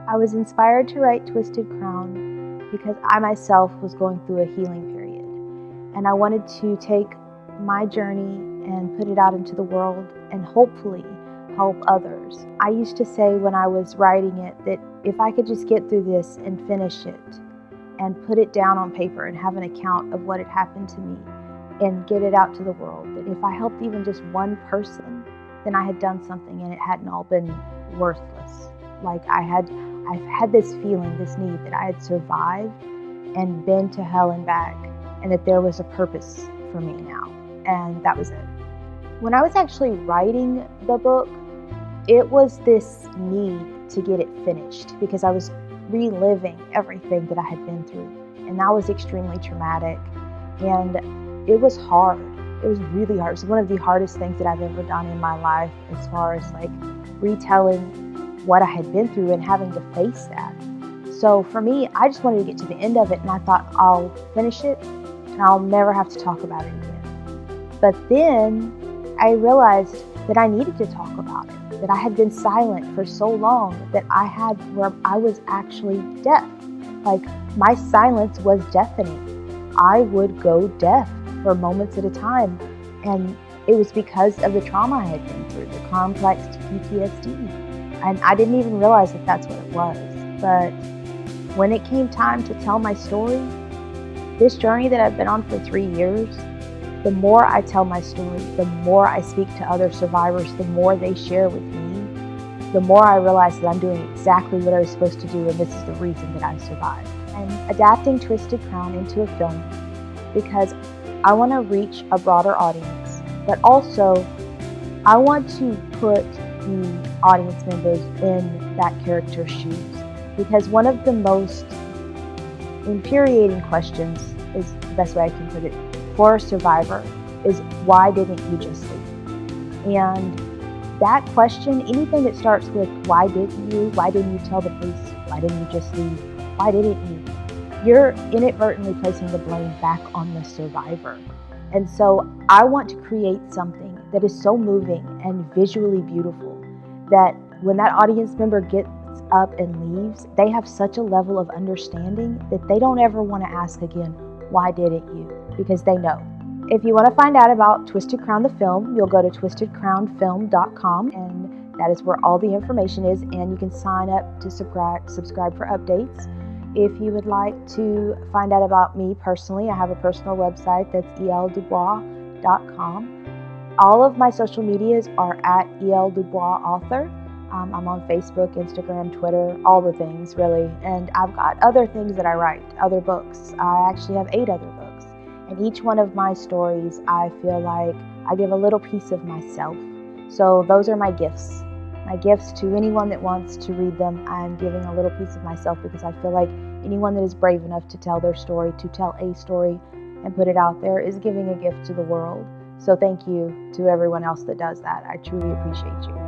I was inspired to write Twisted Crown because I myself was going through a healing period, and I wanted to take my journey and put it out into the world and hopefully help others. I used to say when I was writing it that if I could just get through this and finish it and put it down on paper and have an account of what had happened to me and get it out to the world, that if I helped even just one person, then I had done something and it hadn't all been worthless. Like I've had this feeling, this need that I had survived and been to hell and back, and that there was a purpose for me now, and that was it. When I was actually writing the book, it was this need to get it finished because I was reliving everything that I had been through, and that was extremely traumatic, and it was hard. It was really hard. It was one of the hardest things that I've ever done in my life as far as like retelling what I had been through and having to face that. So for me, I just wanted to get to the end of it, and I thought I'll finish it and I'll never have to talk about it again. But then I realized that I needed to talk about it, that I had been silent for so long that I was actually deaf. Like my silence was deafening. I would go deaf for moments at a time, and it was because of the trauma I had been through, the complex PTSD. And I didn't even realize that that's what it was. But when it came time to tell my story, this journey that I've been on for 3 years, the more I tell my story, the more I speak to other survivors, the more they share with me, the more I realize that I'm doing exactly what I was supposed to do, and this is the reason that I survived. I'm adapting Twisted Crown into a film because I want to reach a broader audience, but also I want to put the audience members in that character's shoes, because one of the most infuriating questions, is the best way I can put it, for a survivor is, why didn't you just leave? And that question, anything that starts with why didn't you tell the police, why didn't you just leave, why didn't you, you're inadvertently placing the blame back on the survivor. And so I want to create something that is so moving and visually beautiful that when that audience member gets up and leaves, they have such a level of understanding that they don't ever want to ask again, why didn't you? Because they know. If you want to find out about Twisted Crown the film, you'll go to twistedcrownfilm.com, and that is where all the information is, and you can sign up to subscribe for updates. If you would like to find out about me personally, I have a personal website that's eldubois.com. All of my social medias are at elduboisauthor. I'm on Facebook, Instagram, Twitter, all the things really. And I've got other things that I write, other books. I actually have 8 other books. And each one of my stories, I feel like I give a little piece of myself. So those are my gifts. My gifts to anyone that wants to read them. I'm giving a little piece of myself because I feel like anyone that is brave enough to tell their story, to tell a story and put it out there, is giving a gift to the world. So thank you to everyone else that does that. I truly appreciate you.